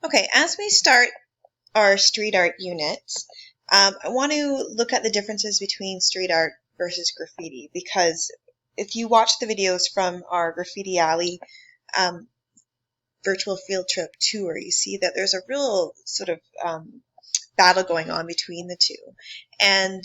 Okay, as we start our street art units, I want to look at the differences between street art versus graffiti because if you watch the videos from our Graffiti Alley um, virtual field trip tour, you see that there's a real sort of battle going on between the two. And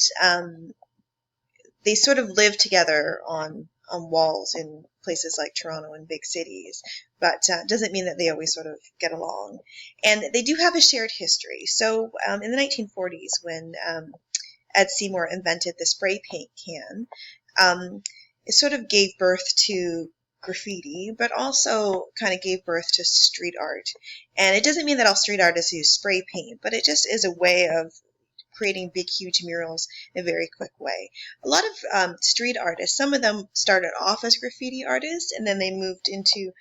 they sort of live together on walls in places like Toronto and big cities, but doesn't mean that they always sort of get along. And they do have a shared history. So in the 1940s, when Ed Seymour invented the spray paint can, it sort of gave birth to graffiti, but also kind of gave birth to street art. And it doesn't mean that all street artists use spray paint, but it just is a way of creating big, huge murals in a very quick way. A lot of street artists, some of them started off as graffiti artists, and then they moved into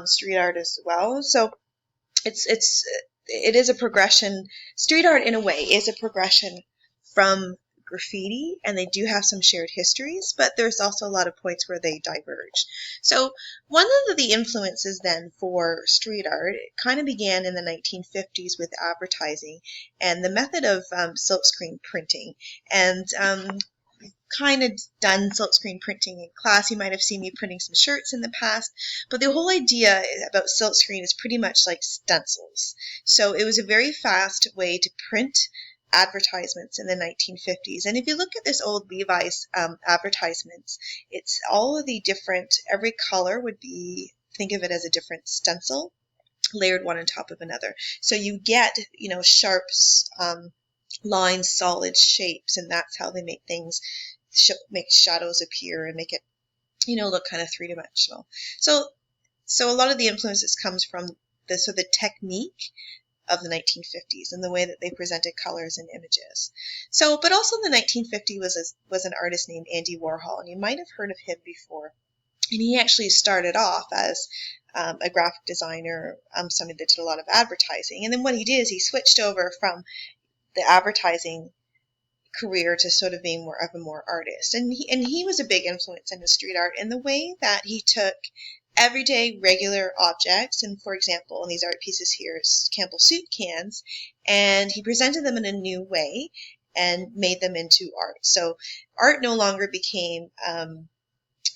street art as well. So it is a progression. Street art, in a way, is a progression from graffiti, and they do have some shared histories, but there's also a lot of points where they diverge. So one of the influences then for street art kind of began in the 1950s with advertising and the method of silkscreen printing. And kind of done silkscreen printing in class. You might have seen me printing some shirts in the past, but the whole idea about silkscreen is pretty much like stencils. So it was a very fast way to print advertisements in the 1950s. And if you look at this old Levi's advertisements, it's all of the different, every color would be, think of it as a different stencil, layered one on top of another. So you get, sharp lines, solid shapes, and that's how they make things, make shadows appear and make it, look kind of three-dimensional. So a lot of the influences comes from the technique of the 1950s and the way that they presented colors and images. So, but also in the 1950s was an artist named Andy Warhol, and you might have heard of him before. And he actually started off as a graphic designer, somebody that did a lot of advertising. And then what he did is he switched over from the advertising career to sort of being more of a more artist. And he was a big influence in the street art in the way that he took everyday regular objects, and for example, in these art pieces here, Campbell soup cans, and he presented them in a new way and made them into art. So art no longer became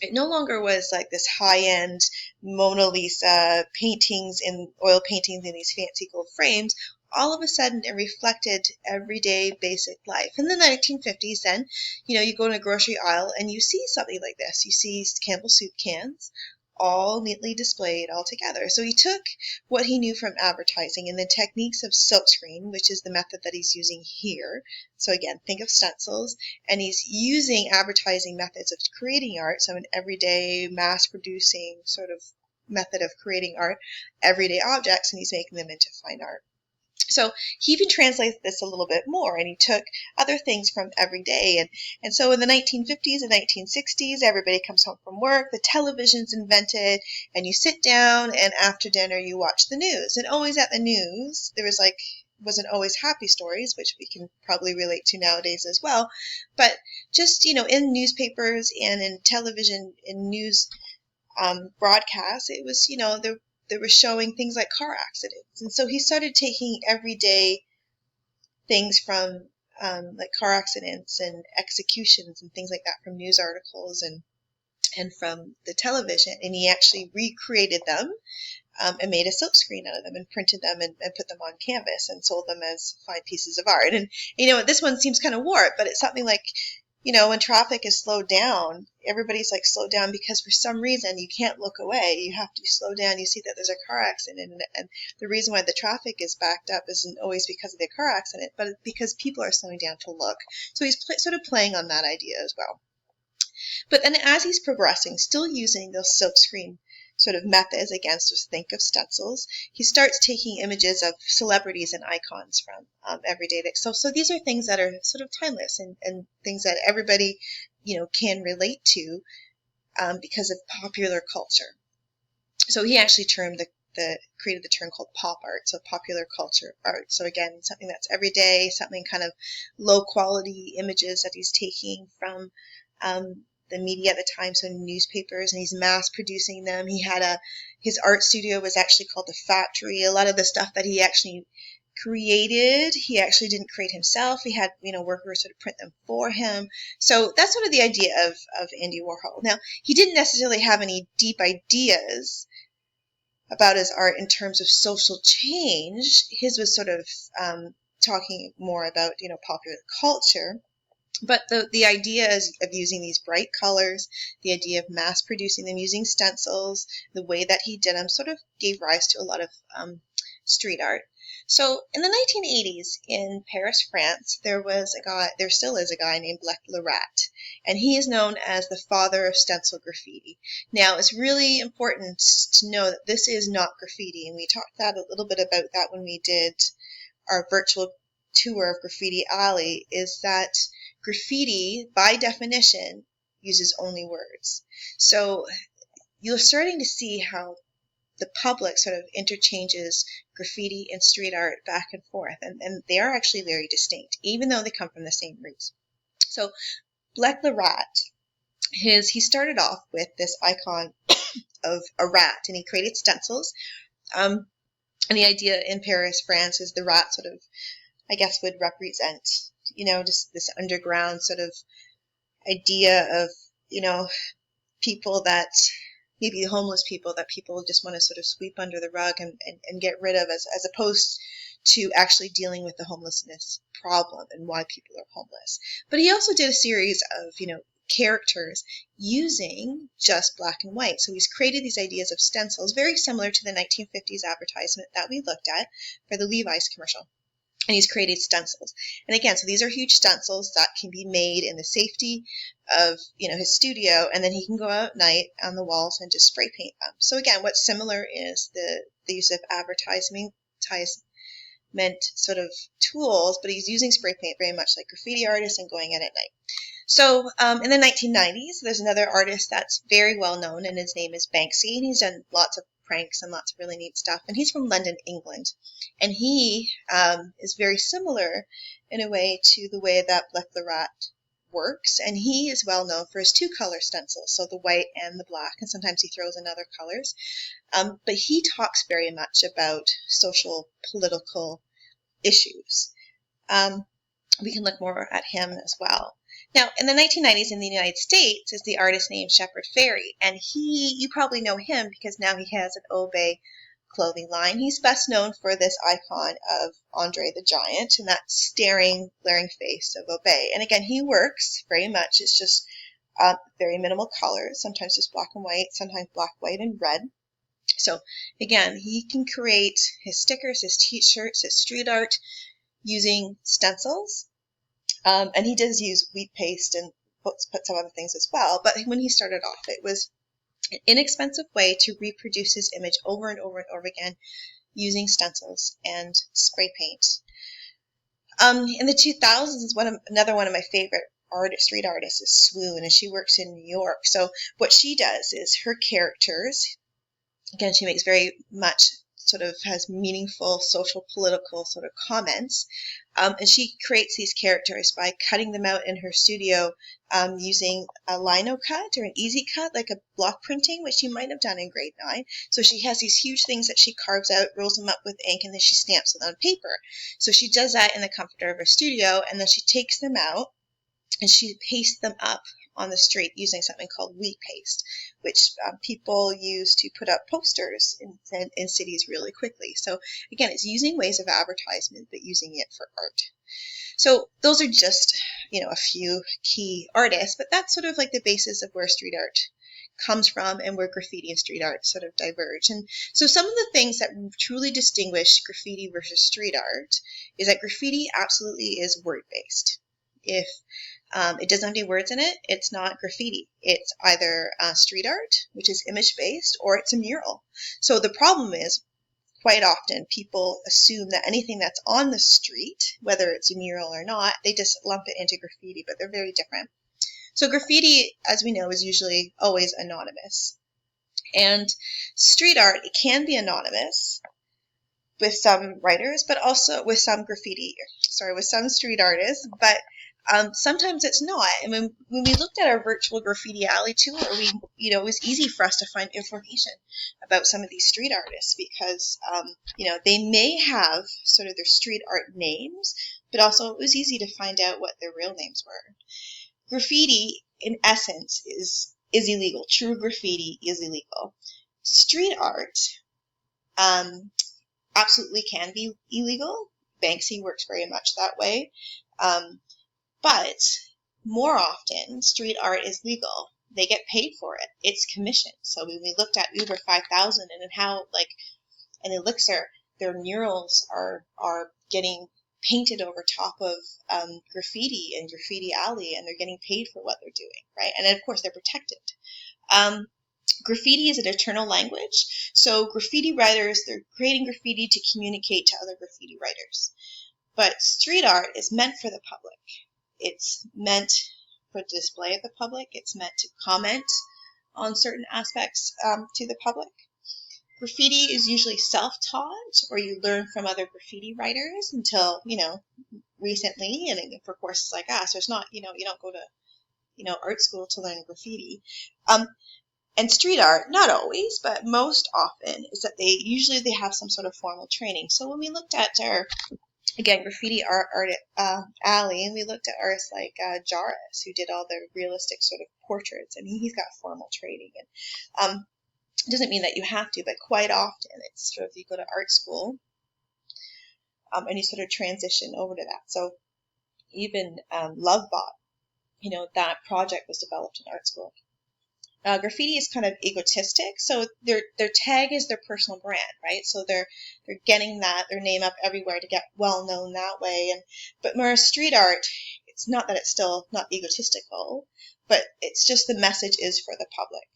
it no longer was like this high-end Mona Lisa paintings in oil paintings in these fancy gold frames. All of a sudden, it reflected everyday basic life. In the 1950s, then, you go in a grocery aisle and you see something like this. You see Campbell soup cans, all neatly displayed all together. So he took what he knew from advertising and the techniques of silkscreen, which is the method that he's using here. So again, think of stencils, and he's using advertising methods of creating art, so an everyday mass-producing sort of method of creating art, everyday objects, and he's making them into fine art. So he even translated this a little bit more, and he took other things from every day. And so in the 1950s and 1960s, everybody comes home from work, the television's invented, and you sit down, and after dinner you watch the news. And always at the news, there wasn't always happy stories, which we can probably relate to nowadays as well, but just, in newspapers and in television, in news broadcasts, it was, they were showing things like car accidents. And so he started taking everyday things from like car accidents and executions and things like that from news articles and from the television, and he actually recreated them and made a silkscreen out of them and printed them and put them on canvas and sold them as fine pieces of art. And, this one seems kind of warped, but it's something like, when traffic is slowed down, everybody's like slowed down because for some reason you can't look away. You have to slow down. You see that there's a car accident, and the reason why the traffic is backed up isn't always because of the car accident, but because people are slowing down to look. So he's sort of playing on that idea as well. But then as he's progressing, still using those silkscreen sort of methods, again, so think of stencils, he starts taking images of celebrities and icons from everyday. So these are things that are sort of timeless and things that everybody, can relate to because of popular culture. So he actually created the term called pop art, so popular culture art. So again, something that's everyday, something kind of low quality images that he's taking from the media at the time, so newspapers, and he's mass producing them. He had his art studio was actually called the Factory. A lot of the stuff that he actually created, he actually didn't create himself. He had, workers sort of print them for him. So that's sort of the idea of Andy Warhol. Now, he didn't necessarily have any deep ideas about his art in terms of social change. His was sort of talking more about, popular culture. But the idea of using these bright colors, the idea of mass producing them using stencils, the way that he did them sort of gave rise to a lot of street art. So in the 1980s in Paris, France, there still is a guy named Blek Lerat, and he is known as the father of stencil graffiti. Now, it's really important to know that this is not graffiti, and we talked a little bit about that when we did our virtual tour of Graffiti Alley, is that graffiti, by definition, uses only words. So you're starting to see how the public sort of interchanges graffiti and street art back and forth, and they are actually very distinct, even though they come from the same roots. So Blek Lerat, he started off with this icon of a rat, and he created stencils. And the idea in Paris, France, is the rat sort of, I guess, would represent, just this underground sort of idea of, people that maybe homeless people that people just want to sort of sweep under the rug and get rid of, as opposed to actually dealing with the homelessness problem and why people are homeless. But he also did a series of, characters using just black and white. So he's created these ideas of stencils, very similar to the 1950s advertisement that we looked at for the Levi's commercial. And he's created stencils. And again, so these are huge stencils that can be made in the safety of, his studio, and then he can go out at night on the walls and just spray paint them. So again, what's similar is the use of advertisement sort of tools, but he's using spray paint very much like graffiti artists and going in at night. So in the 1990s, there's another artist that's very well known, and his name is Banksy, and he's done lots of pranks and lots of really neat stuff. And he's from London, England. And he is very similar in a way to the way that Blek Lerat works. And he is well known for his two-color stencils, so the white and the black, and sometimes he throws in other colors. But he talks very much about social, political issues. We can look more at him as well. Now, in the 1990s in the United States is the artist named Shepard Fairey, and you probably know him because now he has an Obey clothing line. He's best known for this icon of Andre the Giant and that staring, glaring face of Obey. And again, he works very much. It's just very minimal colors, sometimes just black and white, sometimes black, white, and red. So again, he can create his stickers, his t-shirts, his street art using stencils. And he does use wheat paste and put some other things as well. But when he started off, it was an inexpensive way to reproduce his image over and over and over again using stencils and spray paint. In the 2000s, another one of my favorite street artists is Swoon, and she works in New York. So what she does is her characters, again, she makes very much sort of has meaningful social, political sort of comments. And she creates these characters by cutting them out in her studio using a lino cut or an easy cut, like a block printing, which she might have done in grade 9. So she has these huge things that she carves out, rolls them up with ink, and then she stamps it on paper. So she does that in the comfort of her studio, and then she takes them out and she pastes them up on the street using something called wheat paste, which people use to put up posters in cities really quickly. So again, it's using ways of advertisement, but using it for art. So those are just, a few key artists, but that's sort of like the basis of where street art comes from and where graffiti and street art sort of diverge. And so some of the things that truly distinguish graffiti versus street art is that graffiti absolutely is word-based. If it doesn't have any words in it, it's not graffiti. It's either street art, which is image-based, or it's a mural. So the problem is, quite often people assume that anything that's on the street, whether it's a mural or not, they just lump it into graffiti, but they're very different. So graffiti, as we know, is usually always anonymous. And street art, it can be anonymous with some writers, but also with some street artists, but Sometimes it's not. And when we looked at our virtual graffiti alley tour, it was easy for us to find information about some of these street artists because, they may have sort of their street art names, but also it was easy to find out what their real names were. Graffiti, in essence, is illegal. True graffiti is illegal. Street art, absolutely can be illegal. Banksy works very much that way. But more often, street art is legal. They get paid for it. It's commissioned. So when we looked at Uber 5000 and how, like, an Elixir, their murals are getting painted over top of graffiti and Graffiti Alley, and they're getting paid for what they're doing, right? And then, of course, they're protected. Graffiti is an eternal language. So graffiti writers, they're creating graffiti to communicate to other graffiti writers. But street art is meant for the public. It's meant for display of the public. It's meant to comment on certain aspects to the public. Graffiti is usually self-taught, or you learn from other graffiti writers until, recently, and for courses like us, there's not, you don't go to, art school to learn graffiti. And street art, not always, but most often, is that they have some sort of formal training. So when we looked at our, again, graffiti art alley, and we looked at artists like Jairus, who did all the realistic sort of portraits. I mean, he's got formal training, and it doesn't mean that you have to, but quite often it's sort of you go to art school, and you sort of transition over to that. So even Lovebot, that project was developed in art school. Graffiti is kind of egotistic, so their tag is their personal brand, right? So they're getting their name up everywhere to get well known that way. But whereas street art, it's not that it's still not egotistical, but it's just the message is for the public,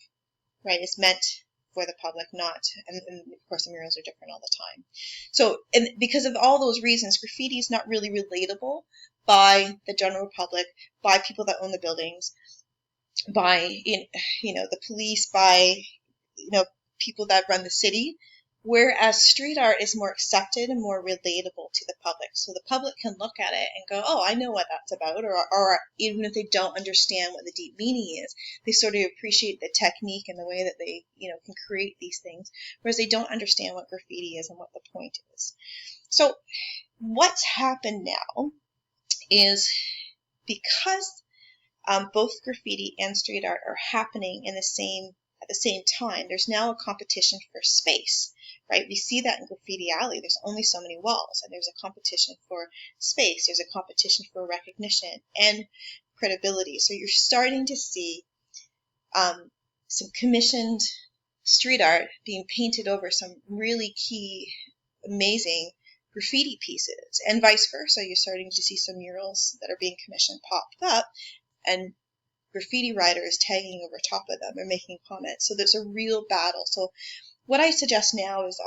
right? It's meant for the public, not, and of course the murals are different all the time. So, and because of all those reasons, graffiti is not really relatable by the general public, by people that own the buildings, by the police, by people that run the city, whereas street art is more accepted and more relatable to the public. So the public can look at it and go, oh, I know what that's about, or even if they don't understand what the deep meaning is, they sort of appreciate the technique and the way that they can create these things, whereas they don't understand what graffiti is and what the point is. So what's happened now is, because both graffiti and street art are happening at the same time, there's now a competition for space, right? We see that in Graffiti Alley. There's only so many walls, and there's a competition for space. There's a competition for recognition and credibility. So you're starting to see some commissioned street art being painted over some really key, amazing graffiti pieces, and vice versa. You're starting to see some murals that are being commissioned popped up, and graffiti writers tagging over top of them or making comments. So there's a real battle. So what I suggest now is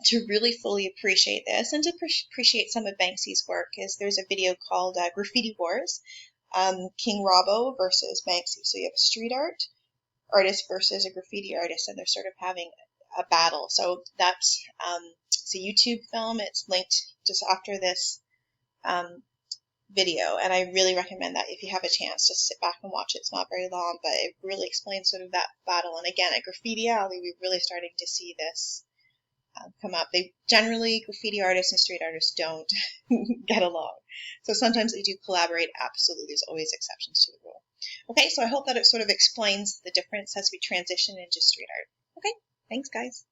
to really fully appreciate this, and to appreciate some of Banksy's work, is there's a video called Graffiti Wars, King Robbo versus Banksy. So you have a street artist versus a graffiti artist, and they're sort of having a battle. So that's it's a YouTube film. It's linked just after this video, and I really recommend that if you have a chance, just sit back and watch it. It's not very long, but it really explains sort of that battle. And again, at Graffiti Alley, we're really starting to see this come up. Graffiti artists and street artists don't get along. So sometimes they do collaborate, absolutely. There's always exceptions to the rule. Okay, so I hope that it sort of explains the difference as we transition into street art. Okay, thanks guys.